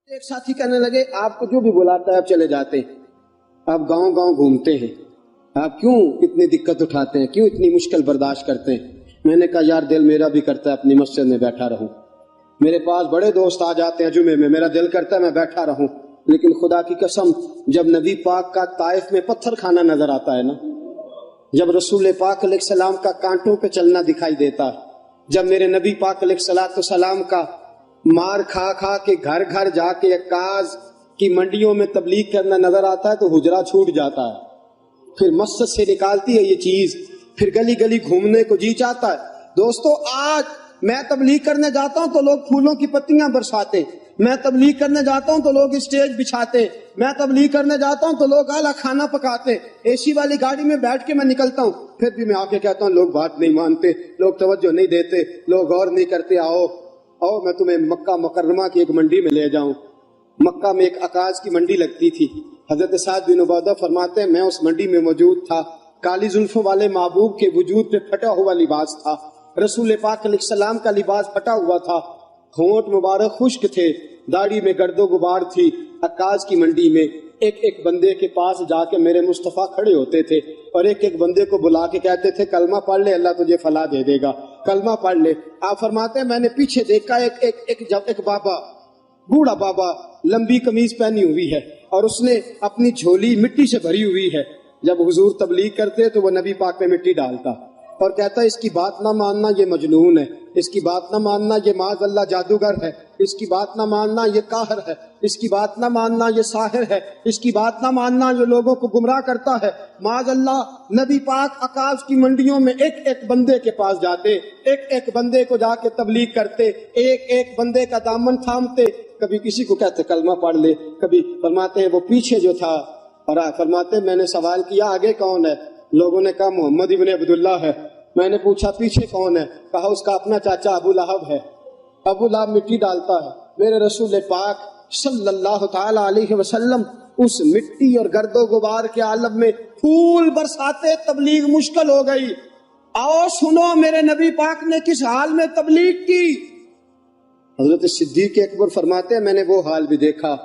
ایک ساتھی کہنے لگے آپ کو جو بھی بلاتا ہے آپ چلے جاتے ہیں، آپ گاؤں گاؤں گھومتے ہیں، آپ کیوں اتنی دقت اٹھاتے ہیں، کیوں اتنی مشکل برداشت کرتے ہیں؟ میں نے کہا یار دل میرا بھی کرتا ہے اپنی مسجد میں بیٹھا رہوں، میرے پاس بڑے دوست آ جاتے ہیں جمعے میں، میرا دل کرتا ہے میں بیٹھا رہوں، لیکن خدا کی قسم جب نبی پاک کا طائف میں پتھر کھانا نظر آتا ہے نا، جب رسول پاک علیہ السلام کا کانٹوں پہ چلنا دکھائی دیتا ہے، جب میرے نبی پاک علیہ السلام کا مار کھا کھا کے گھر گھر جا کے عکاظ کی منڈیوں میں تبلیغ کرنا نظر آتا ہے تو حجرہ چھوٹ جاتا ہے، پھر مسجد سے نکالتی ہے یہ چیز، پھر گلی گلی گھومنے کو جی چاہتا ہے۔ دوستو آج میں تبلیغ کرنے جاتا ہوں تو لوگ پھولوں کی پتیاں برساتے، میں تبلیغ کرنے جاتا ہوں تو لوگ اسٹیج بچھاتے، میں تبلیغ کرنے جاتا ہوں تو لوگ اعلیٰ کھانا پکاتے، اے سی والی گاڑی میں بیٹھ کے میں نکلتا ہوں، پھر بھی میں آ کے کہتا ہوں لوگ بات نہیں مانتے، لوگ توجہ نہیں دیتے، لوگ غور نہیں کرتے، آؤ میں تمہیں مکہ مکرمہ کی ایک منڈی میں لے جاؤں۔ مکہ میں ایک عکاظ کی منڈی لگتی تھی، حضرت سعد بن عبادہ فرماتے ہیں میں اس منڈی میں موجود تھا، کالی زلفوں والے محبوب کے وجود پہ پھٹا ہوا لباس تھا، رسول پاک علیہ السلام کا لباس پھٹا ہوا تھا، ہونٹ مبارک خشک تھے، داڑھی میں گرد و غبار تھی۔ عکاظ کی منڈی میں ایک ایک بندے کے پاس جا کے میرے مصطفیٰ کھڑے ہوتے تھے اور ایک ایک بندے کو بلا کے کہتے تھے کلمہ پڑھ لے اللہ تجھے فلاح دے دے گا، کلمہ پڑھ لے۔ آپ فرماتے ہیں میں نے پیچھے دیکھا ایک بابا، بوڑھا بابا، لمبی قمیض پہنی ہوئی ہے اور اس نے اپنی جھولی مٹی سے بھری ہوئی ہے، جب حضور تبلیغ کرتے تو وہ نبی پاک میں مٹی ڈالتا اور کہتا ہے اس کی بات نہ ماننا یہ مجنون ہے، اس کی بات نہ ماننا یہ معاذ اللہ جادوگر ہے، اس کی بات نہ ماننا یہ قاہر ہے، اس کی بات نہ ماننا یہ ساحر ہے، اس کی بات نہ ماننا یہ لوگوں کو گمراہ کرتا ہے۔ معاذ اللہ نبی پاک عکاظ کی منڈیوں میں ایک ایک بندے کے پاس جاتے، ایک ایک بندے کو جا کے تبلیغ کرتے، ایک ایک بندے کا دامن تھامتے، کبھی کسی کو کہتے کلمہ پڑھ لے، کبھی فرماتے ہیں وہ پیچھے جو تھا، اور فرماتے ہیں میں نے سوال کیا آگے کون ہے؟ لوگوں نے کہا محمد ابن عبداللہ ہے۔ میں نے پوچھا پیچھے کون ہے؟ کہا اس کا اپنا چاچا ابو لہب ہے۔ ابو لہب مٹی ڈالتا ہے، میرے رسول پاک صلی اللہ تعالی علیہ وسلم اس مٹی اور گرد و غبار کے عالم میں پھول برساتے، تبلیغ مشکل ہو گئی۔ آؤ سنو میرے نبی پاک نے کس حال میں تبلیغ کی۔ حضرت صدیق اکبر فرماتے ہیں میں نے وہ حال بھی دیکھا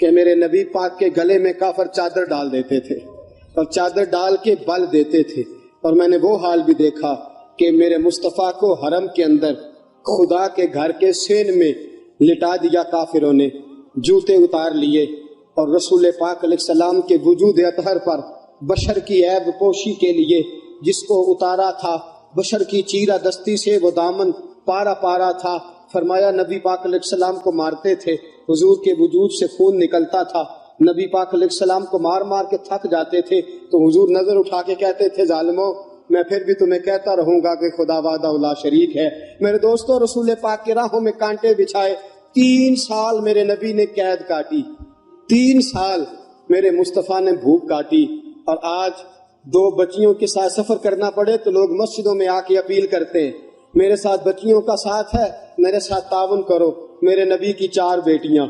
کہ میرے نبی پاک کے گلے میں کافر چادر ڈال دیتے تھے اور چادر ڈال کے بل دیتے تھے، اور میں نے وہ حال بھی دیکھا کہ میرے مصطفیٰ کو حرم کے اندر خدا کے گھر کے سین میں لٹا دیا کافروں نے، جوتے اتار لیے، اور رسول پاک علیہ السلام کے وجود اطہر پر بشر کی عیب پوشی کے لیے جس کو اتارا تھا، بشر کی چیرہ دستی سے وہ دامن پارا پارا تھا، فرمایا نبی پاک علیہ السلام کو مارتے تھے، حضور کے وجود سے خون نکلتا تھا، نبی پاک علیہ السلام کو مار مار کے تھک جاتے تھے تو حضور نظر اٹھا کے کہتے تھے ظالموں میں پھر بھی تمہیں کہتا رہوں گا کہ خدا وحدہ لا شریک ہے۔ میرے دوستو رسول پاک کے راہوں میں کانٹے بچھائے، 3 سال میرے نبی نے قید کاٹی، 3 سال میرے مصطفیٰ نے بھوک کاٹی، اور آج 2 بچیوں کے ساتھ سفر کرنا پڑے تو لوگ مسجدوں میں آ کے اپیل کرتے ہیں میرے ساتھ بچیوں کا ساتھ ہے، میرے ساتھ تعاون کرو۔ میرے نبی کی 4 بیٹیاں،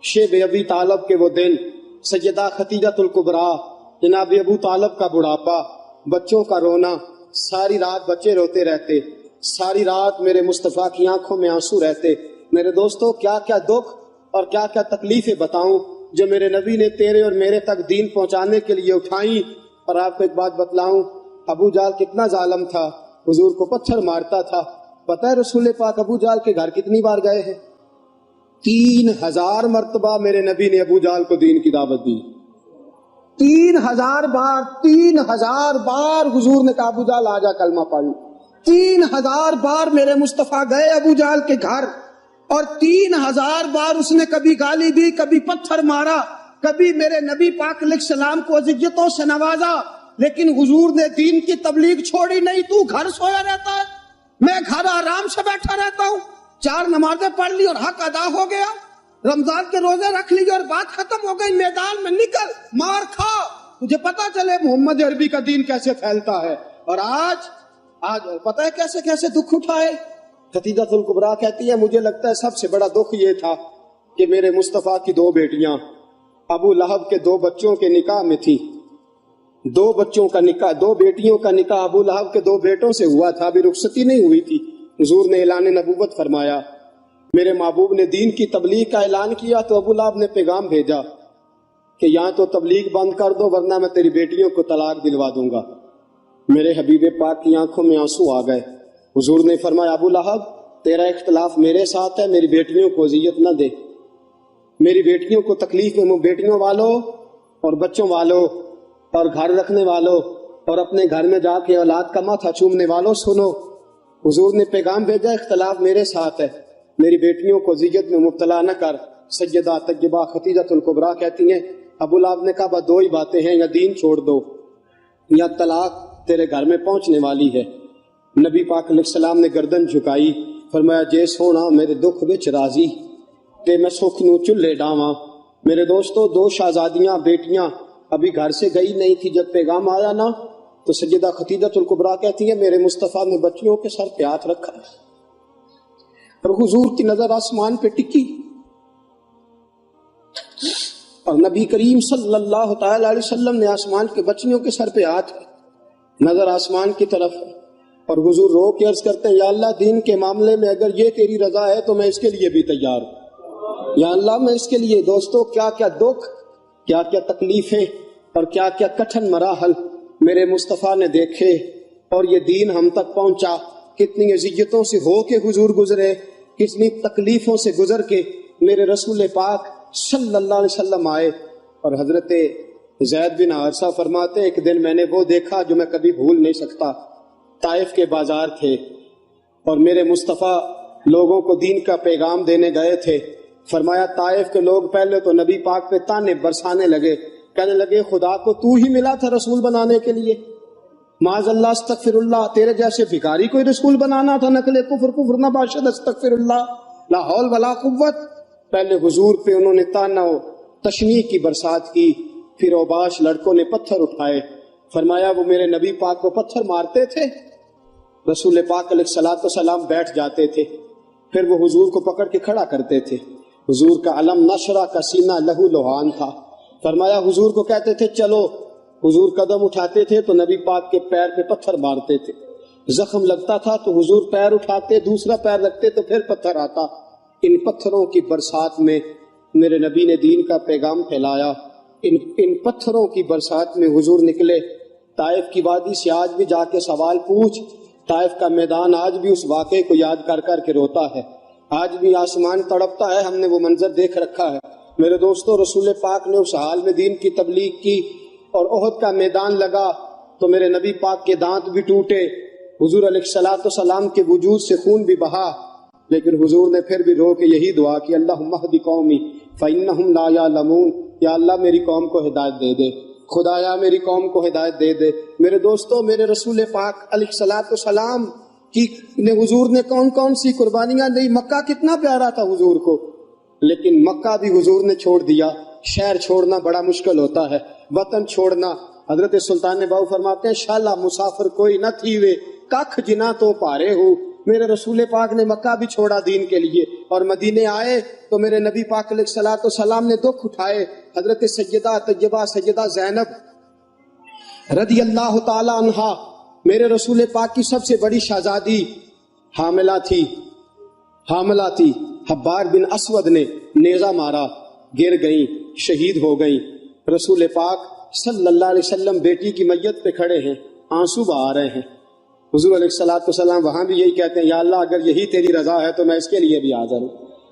شیب ابی طالب کے وہ دن، سیدہ خدیجہ الکبریٰ، جناب ابو طالب کا بڑھاپا، بچوں کا رونا، ساری رات بچے روتے رہتے، ساری رات میرے مصطفیٰ کی آنکھوں میں آنسو رہتے۔ میرے دوستو کیا کیا دکھ اور کیا کیا تکلیفیں بتاؤں جو میرے نبی نے تیرے اور میرے تک دین پہنچانے کے لیے اٹھائیں۔ اور آپ کو ایک بات بتلاؤں، ابو جہل کتنا ظالم تھا، حضور کو پتھر مارتا تھا۔ پتہ ہے رسول پاک ابو جہل کے گھر کتنی بار گئے ہیں؟ 3000 مرتبہ میرے نبی نے ابو جہل کو دین کی دعوت دی، 3000 بار، 3000 بار حضور نے کہا ابو جہل آ جا کلمہ پڑھ، 3000 بار میرے مصطفیٰ گئے ابو جہل کے گھر، اور 3000 بار اس نے کبھی گالی دی، کبھی پتھر مارا، کبھی میرے نبی پاک علیہ السلام کو اذیتوں سے نوازا، لیکن حضور نے دین کی تبلیغ چھوڑی نہیں۔ تو گھر سویا رہتا ہے، میں گھر آرام سے بیٹھا رہتا ہوں، 4 نمازیں پڑھ لی اور حق ادا ہو گیا، رمضان کے روزے رکھ لیے اور بات ختم ہو گئی، میدان میں نکل مار کھا، تجھے پتا چلے محمد عربی کا دین کیسے پھیلتا ہے۔ اور آج پتہ ہے کیسے کیسے دکھ اٹھائے۔ خدیجہ الکبریٰ کہتی ہے مجھے لگتا ہے سب سے بڑا دکھ یہ تھا کہ میرے مصطفیٰ کی 2 بیٹیاں ابو لہب کے 2 بچوں کے نکاح میں تھی، 2 بچوں کا نکاح، 2 بیٹیوں کا نکاح ابو لہب کے 2 بیٹوں سے ہوا تھا، ابھی رخصتی نہیں ہوئی تھی۔ حضور نے اعلان نبوت فرمایا، میرے محبوب نے دین کی تبلیغ کا اعلان کیا تو ابو لہب نے پیغام بھیجا کہ یہاں تو تبلیغ بند کر دو ورنہ میں تیری بیٹیوں کو طلاق دلوا دوں گا۔ میرے حبیب پاک کی آنکھوں میں آنسو آ گئے۔ حضور نے فرمایا ابو لہب تیرا اختلاف میرے ساتھ ہے، میری بیٹیوں کو اذیت نہ دے، میری بیٹیوں کو تکلیف میں، بیٹیوں والوں اور بچوں والوں اور گھر رکھنے والوں اور اپنے گھر میں جا کے اولاد کا ماتھا چومنے والوں سنو، حضور نے پیغام بھیجا اختلاف میرے ساتھ ہے، میری بیٹیوں کو اذیت میں مبتلا نہ کر۔ سیدہ طیبہ خدیجہ الکبریٰ کہتی ہیں ابو لہب نے کہا بس دو ہی باتیں ہیں، یا دین چھوڑ دو یا طلاق تیرے گھر میں پہنچنے والی ہے۔ نبی پاک علیہ السلام نے گردن جھکائی، فرمایا جے سونا میرے دکھ وچ راضی تے میں سکھ نو چلے ڈاواں۔ میرے دوستو دو شہزادیاں بیٹیاں ابھی گھر سے گئی نہیں تھی، جب پیغام آیا نا تو سیدہ خدیجہ الکبریٰ کہتی ہیں میرے مصطفیٰ نے بچیوں کے سر پہ ہاتھ رکھا اور حضور کی نظر آسمان پہ ٹکی اور نبی کریم صلی اللہ تعالی علیہ وسلم نے آسمان کے بچیوں کے سر پہ ہاتھ، نظر آسمان کی طرف، اور حضور رو کے عرض کرتے ہیں یا اللہ دین کے معاملے میں اگر یہ تیری رضا ہے تو میں اس کے لیے بھی تیار ہوں، یا اللہ میں اس کے لیے۔ دوستو کیا کیا دکھ، کیا کیا تکلیفیں اور کیا کیا کٹھن مراحل میرے مصطفیٰ نے دیکھے اور یہ دین ہم تک پہنچا، کتنی اذیتوں سے ہو کے حضور گزرے، کتنی تکلیفوں سے گزر کے میرے رسول پاک صلی اللہ علیہ وسلم آئے۔ اور حضرت زید بن حارثہ فرماتے ایک دن میں نے وہ دیکھا جو میں کبھی بھول نہیں سکتا، طائف کے بازار تھے اور میرے مصطفیٰ لوگوں کو دین کا پیغام دینے گئے تھے۔ فرمایا طائف کے لوگ پہلے تو نبی پاک پہ تانے برسانے لگے، کہنے لگے خدا کو تو ہی ملا تھا رسول بنانے کے لیے، معاذ اللہ استغفر اللہ، تیرے جیسے بھکاری کوئی رسول بنانا تھا، نقل کفر کفر نہ باشد استغفر اللہ لا حول ولا قوت۔ پہلے حضور پہ انہوں نے تانا و تشنیع کی برسات کی، پھر اوباش لڑکوں نے پتھر اٹھائے۔ فرمایا وہ میرے نبی پاک کو پتھر مارتے تھے، رسول پاک علیہ الصلوۃ والسلام بیٹھ جاتے تھے، پھر وہ حضور کو پکڑ کے کھڑا کرتے تھے۔ حضور کا علم نشرہ کا سینہ لہو لوہان تھا۔ فرمایا حضور کو کہتے تھے چلو، حضور قدم اٹھاتے تھے تو نبی پاک کے پیر پہ پتھر مارتے تھے، زخم لگتا تھا تو حضور پیر اٹھاتے، دوسرا پیر رکھتے تو پھر پتھر آتا۔ ان پتھروں کی برسات میں میرے نبی نے دین کا پیغام پھیلایا، ان پتھروں کی برسات میں حضور نکلے۔ طائف کی وادی سے آج بھی جا کے سوال پوچھ، طائف کا میدان آج بھی اس واقعے کو یاد کر کر کے روتا ہے، آج بھی آسمان تڑپتا ہے، ہم نے وہ منظر دیکھ رکھا ہے۔ میرے دوستو رسول پاک نے اس حال میں دین کی تبلیغ کی اور احد کا میدان لگا تو میرے نبی پاک کے دانت بھی ٹوٹے، حضور علیہ الصلوۃ والسلام کے وجود سے خون بھی بہا، لیکن حضور نے پھر بھی رو کے یہی دعا کی اللہم اہد قومی فإنہم لا یعلمون، یا اللہ میری قوم کو ہدایت دے دے، خدایا میری قوم کو ہدایت دے دے۔ میرے دوستو میرے رسول پاک علیہ الصلوۃ والسلام کی حضور نے کون کون سی قربانیاں دی، مکہ کتنا پیارا تھا حضور کو، لیکن مکہ بھی حضور نے چھوڑ دیا۔ شہر چھوڑنا بڑا مشکل ہوتا ہے، وطن چھوڑنا۔ حضرت سلطان باؤ فرماتے ہیں شالا مسافر کوئی نہ تھی وے ککھ جنا تو پارے ہو۔ میرے رسول پاک نے مکہ بھی چھوڑا دین کے لیے اور مدینے آئے تو میرے نبی پاک علیہ الصلوۃ والسلام نے دکھ اٹھائے۔ حضرت سیدہ طیبہ سیدہ زینب رضی اللہ تعالی عنہا میرے رسول پاک کی سب سے بڑی شہزادی حاملہ تھی، حبار بن اسود نے نیزہ مارا، گر گئیں، شہید ہو گئیں۔ رسول پاک صلی اللہ علیہ وسلم بیٹی کی میت پہ کھڑے ہیں، آنسو بہا رہے ہیں۔ حضور علیہ الصلوۃ والسلام وہاں بھی یہی کہتے ہیں یا اللہ اگر یہی تیری رضا ہے تو میں اس کے لیے بھی حاضر ہوں۔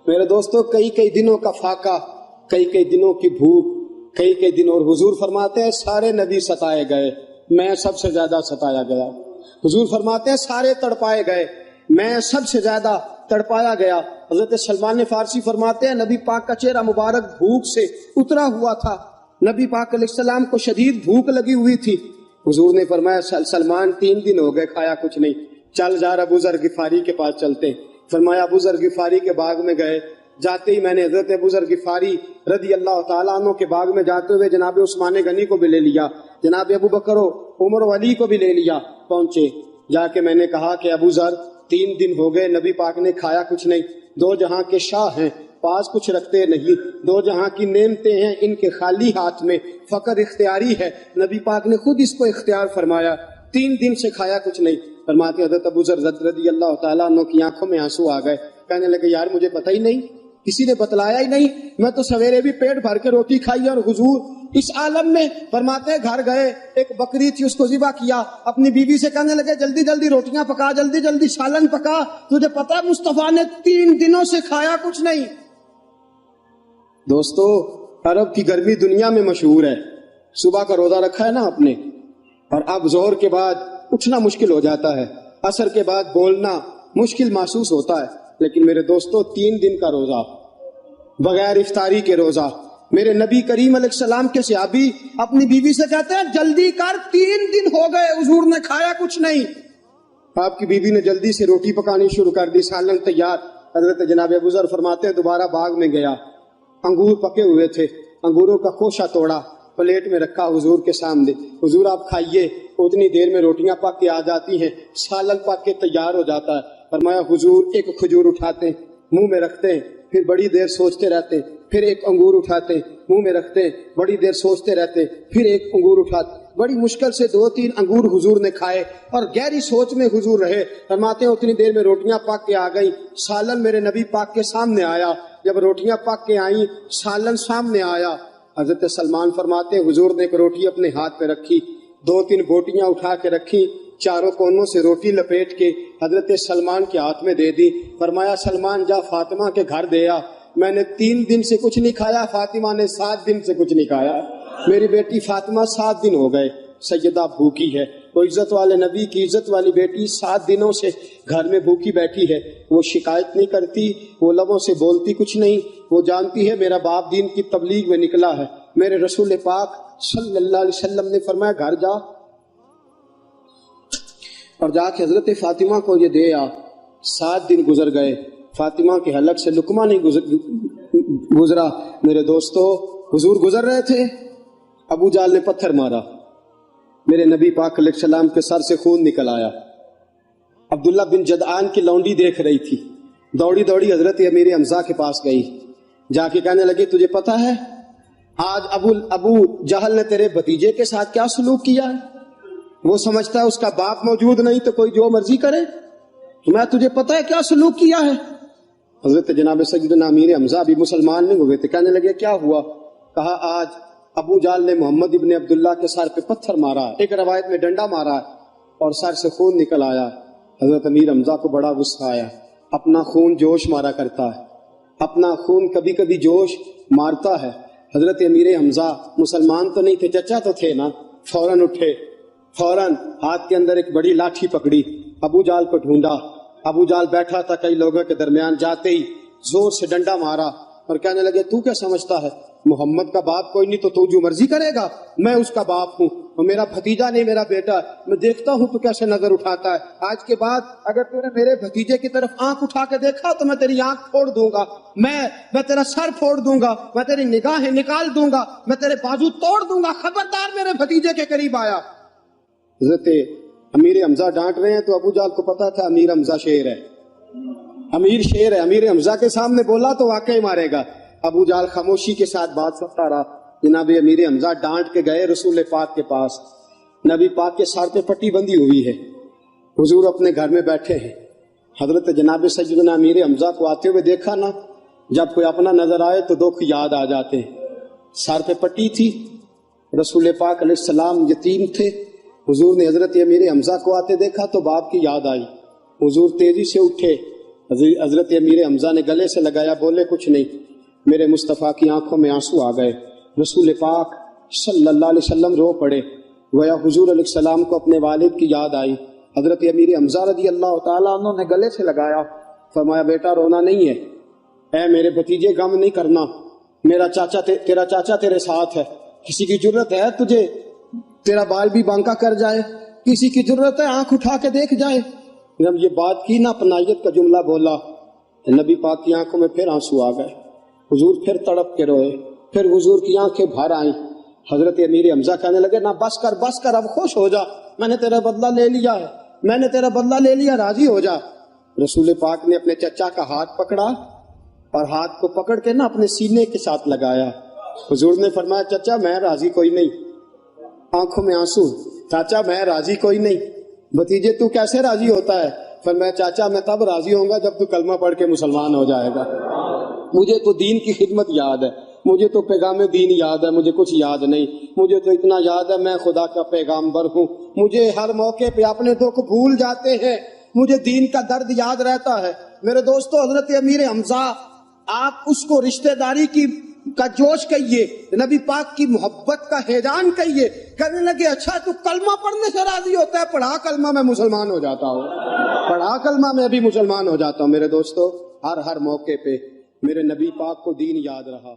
میرے دوستو کئی دنوں کا فاقہ، کئی دنوں کی بھوک، کئی دن، اور حضور فرماتے ہیں سارے نبی ستائے گئے، میں سب سے زیادہ ستایا گیا۔ حضور فرماتے ہیں سارے تڑپائے گئے، میں سب سے زیادہ تڑپایا گیا۔ حضرت سلمان فارسی فرماتے ہیں نبی پاک کا چہرہ مبارک بھوک سے اترا ہوا تھا، نبی پاک علیہ السلام کو شدید بھوک لگی ہوئی تھی۔ حضور نے فرمایا سلمان 3 دن ہو گئے کھایا کچھ نہیں، چل جا ابو ذر غفاری کے پاس چلتے۔ فرمایا ابو ذر غفاری کے باغ میں گئے، جاتے ہی میں نے حضرت ابو ذر غفاری رضی اللہ تعالیٰ عنہ کے باغ میں جاتے ہوئے جناب عثمان غنی کو بھی لے لیا، جناب ابو بکر و عمر و علی کو بھی لے لیا۔ پہنچے، جا کے میں نے کہا کہ ابو ذر 3 دن ہو گئے نبی پاک نے کھایا کچھ نہیں، 2 جہاں کے شاہ ہیں، پاس کچھ رکھتے نہیں، 2 جہاں کی نعمتیں ہیں ان کے خالی ہاتھ میں، فقر اختیاری ہے، نبی پاک نے خود اس کو اختیار فرمایا، 3 دن سے کھایا کچھ نہیں۔ فرماتے حضرت ابو ذر رضی اللہ تعالیٰ عنہ کی آنکھوں میں آنسو آ گئے، کہنے لگے یار مجھے پتہ ہی نہیں، کسی نے بتلایا ہی نہیں، میں تو سویرے بھی پیٹ بھر کے روٹی کھائی اور حضور اس عالم میں۔ فرماتے ہیں گھر گئے، ایک بکری تھی اس کو ذبح کیا، اپنی بیوی سے کہنے لگے جلدی جلدی روٹیاں پکا، جلدی جلدی سالن پکا، تجھے پتا ہے مصطفیٰ نے 3 دنوں سے کھایا کچھ نہیں۔ دوستو عرب کی گرمی دنیا میں مشہور ہے، صبح کا روزہ رکھا ہے نا آپ نے، اور اب ظہر کے بعد اٹھنا مشکل ہو جاتا ہے، عصر کے بعد بولنا مشکل محسوس ہوتا ہے، لیکن میرے دوستو 3 دن کا روزہ بغیر افطاری کے روزہ، میرے نبی کریم علیہ السلام کے صحابی اپنی بیوی سے کہتے ہیں جلدی کر 3 دن ہو گئے حضور نے کھایا کچھ نہیں۔ آپ کی بیوی نے جلدی سے روٹی پکانی شروع کر دی، سالن تیار۔ حضرت جناب ابو ذر فرماتے ہیں دوبارہ باغ میں گیا، انگور پکے ہوئے تھے، انگوروں کا خوشہ توڑا، پلیٹ میں رکھا حضور کے سامنے، حضور آپ کھائیے۔ اتنی دیر میں روٹیاں پک کے آ جاتی ہیں، سالن پک کے تیار ہو جاتا ہے۔ فرمایا حضور ایک کھجور اٹھاتے ہیں، منہ میں رکھتے ہیں، پھر بڑی دیر سوچتے رہتے ہیں، پھر ایک انگور اٹھاتے ہیں، منہ میں رکھتے ہیں، بڑی دیر سوچتے رہتے ہیں، پھر ایک انگور اٹھاتے ہیں۔ بڑی مشکل سے 2-3 انگور حضور نے کھائے اور گہری سوچ میں حضور رہے۔ فرماتے ہیں اتنی دیر میں روٹیاں پک کے آ گئیں، سالن میرے نبی پاک کے سامنے آیا۔ جب روٹیاں پک کے آئیں، سالن سامنے آیا، حضرت سلمان فرماتے ہیں حضور نے ایک روٹی اپنے ہاتھ پہ رکھی، 2-3 بوٹیاں اٹھا کے رکھی، چاروں کونوں سے روٹی لپیٹ کے حضرت سلمان کے ہاتھ میں دے دی۔ فرمایا سلمان جا فاطمہ کے گھر دے آ، میں نے 3 دن سے کچھ نہیں کھایا، فاطمہ نے 7 دن سے کچھ نہیں کھایا، میری بیٹی فاطمہ 7 دن ہو گئے سیدہ بھوکی ہے۔ وہ عزت والے نبی کی عزت والی بیٹی 7 دنوں سے گھر میں بھوکی بیٹھی ہے، وہ شکایت نہیں کرتی، وہ لبوں سے بولتی کچھ نہیں، وہ جانتی ہے میرا باپ دین کی تبلیغ میں نکلا ہے۔ میرے رسول پاک صلی اللہ علیہ وسلم نے فرمایا گھر جا اور جا کے حضرت فاطمہ کو یہ دے آ۔ 7 دن گزر گئے، فاطمہ کے حلق سے لقمہ نہیں گزرا۔ میرے دوستو حضور گزر رہے تھے، ابو جہل نے پتھر مارا، میرے نبی پاک علیہ السلام کے سر سے خون نکل آیا۔ عبداللہ بن جدعان کی لونڈی دیکھ رہی تھی، دوڑی دوڑی حضرت امیر حمزہ کے پاس گئی، جا کے کہنے لگی تجھے پتا ہے آج ابو جہل نے تیرے بھتیجے کے ساتھ کیا سلوک کیا ہے؟ وہ سمجھتا ہے اس کا باپ موجود نہیں تو کوئی جو مرضی کرے، میں تجھے پتا ہے کیا سلوک کیا ہے؟ حضرت جناب سیدنا امیر حمزہ بھی مسلمان نہیں ہوئے تھے، کہنے لگے کیا ہوا؟ کہا آج ابو جہل نے محمد ابن عبداللہ کے سر پہ پتھر مارا، ایک روایت میں ڈنڈا مارا اور سر سے خون نکل آیا۔ حضرت امیر حمزہ کو بڑا غصہ آیا، اپنا خون جوش مارا کرتا ہے، اپنا خون کبھی کبھی جوش مارتا ہے۔ حضرت امیر حمزہ مسلمان تو نہیں تھے، چچا تو تھے نا، فوراً اٹھے، فوراً ہاتھ کے اندر ایک بڑی لاٹھی پکڑی، ابو جہل کو ڈھونڈا، ابو جہل بیٹھا تھا، کئی لوگوں کے درمیان جاتے ہی زور سے ڈنڈا مارا اور کہنے لگے تو کیا سمجھتا ہے محمد کا باپ کوئی نہیں تو جو مرضی کرے گا؟ میں اس کا باپ ہوں، اور میرا بھتیجا نہیں میرا بیٹا، میں دیکھتا ہوں تو کیسے نظر اٹھاتا ہے، آج کے بعد اگر تو نے میرے بھتیجے کی طرف آنکھ اٹھا کے دیکھا تو میں تیری آنکھ پھوڑ دوں گا، میں تیرا سر پھوڑ دوں گا، میں تیری نگاہیں نکال دوں گا، میں تیرے بازو توڑ دوں گا، خبردار میرے بھتیجے کے قریب آیا۔ حضرت امیر حمزہ ڈانٹ رہے ہیں تو ابو جہل کو پتا تھا امیر حمزہ شیر ہے، امیر شیر ہے، امیر حمزہ کے سامنے بولا تو واقعی مارے گا۔ ابو جہل خاموشی کے ساتھ بات سنتا رہا۔ جناب امیر حمزہ ڈانٹ کے گئے رسول پاک کے پاس، نبی پاک کے سر پہ پٹی بندھی ہوئی ہے، حضور اپنے گھر میں بیٹھے ہیں۔ حضرت جناب سیدنا امیر حمزہ کو آتے ہوئے دیکھا نا، جب کوئی اپنا نظر آئے تو دکھ یاد آ جاتے ہیں۔ سر پہ پٹی تھی، رسول پاک علیہ السلام یتیم تھے، حضور نے حضرت امیر حمزہ کو آتے دیکھا تو باپ کی یاد آئی، حضور تیزی سے اٹھے، حضرت امیر حمزہ نے گلے سے لگایا، بولے کچھ نہیں، میرے مصطفیٰ کی آنکھوں میں آنسو آ گئے۔ رسول پاک صلی اللہ علیہ وسلم رو پڑے، گویا حضور علیہ السلام کو اپنے والد کی یاد آئی۔ حضرت امیر حمزہ رضی اللہ تعالیٰ عنہ نے گلے سے لگایا، فرمایا بیٹا رونا نہیں ہے، اے میرے بھتیجے غم نہیں کرنا، تیرا چاچا تیرے ساتھ ہے، کسی کی جرت ہے تجھے تیرا بال بھی بانکا کر جائے، کسی کی ضرورت ہے آنکھ اٹھا کے دیکھ جائے۔ جب یہ بات کی نا، اپنائیت کا جملہ بولا، نبی پاک کی آنکھوں میں پھر آنسو آ گئے، حضور پھر تڑپ کے روئے، پھر حضور کی آنکھیں بھر آئیں۔ حضرت امیر حمزہ کہنے لگے نا بس کر اب خوش ہو جا، میں نے تیرا بدلہ لے لیا ہے، میں نے تیرا بدلہ لے لیا، راضی ہو جا۔ رسول پاک نے اپنے چچا کا ہاتھ پکڑا اور ہاتھ کو پکڑ کے نا اپنے سینے کے ساتھ لگایا۔ حضور نے فرمایا چچا میں راضی کوئی نہیں، آنکھوں میں آنسو، چاچا میں راضی کوئی نہیں، بھتیجے تو کیسے راضی ہوتا ہے؟ فرمایا چاچا میں تب راضی ہوں گا جب تو کلمہ پڑھ کے مسلمان ہو جائے گا. مجھے تو دین کی خدمت یاد ہے, مجھے تو پیغام دین یاد ہے, مجھے کچھ یاد نہیں. مجھے تو اتنا یاد ہے میں خدا کا پیغامبر ہوں. مجھے ہر موقع پہ اپنے دکھ بھول جاتے ہیں, مجھے دین کا درد یاد رہتا ہے. میرے دوستو, حضرت امیر حمزہ آپ اس کو رشتہ داری کا جوش کہیے, نبی پاک کی محبت کا ہیجان کہیے. کہنے لگے اچھا تو کلمہ پڑھنے سے راضی ہوتا ہے, پڑھا کلمہ میں مسلمان ہو جاتا ہوں, پڑھا کلمہ میں بھی مسلمان ہو جاتا ہوں. میرے دوستو, ہر موقع پہ میرے نبی پاک کو دین یاد رہا.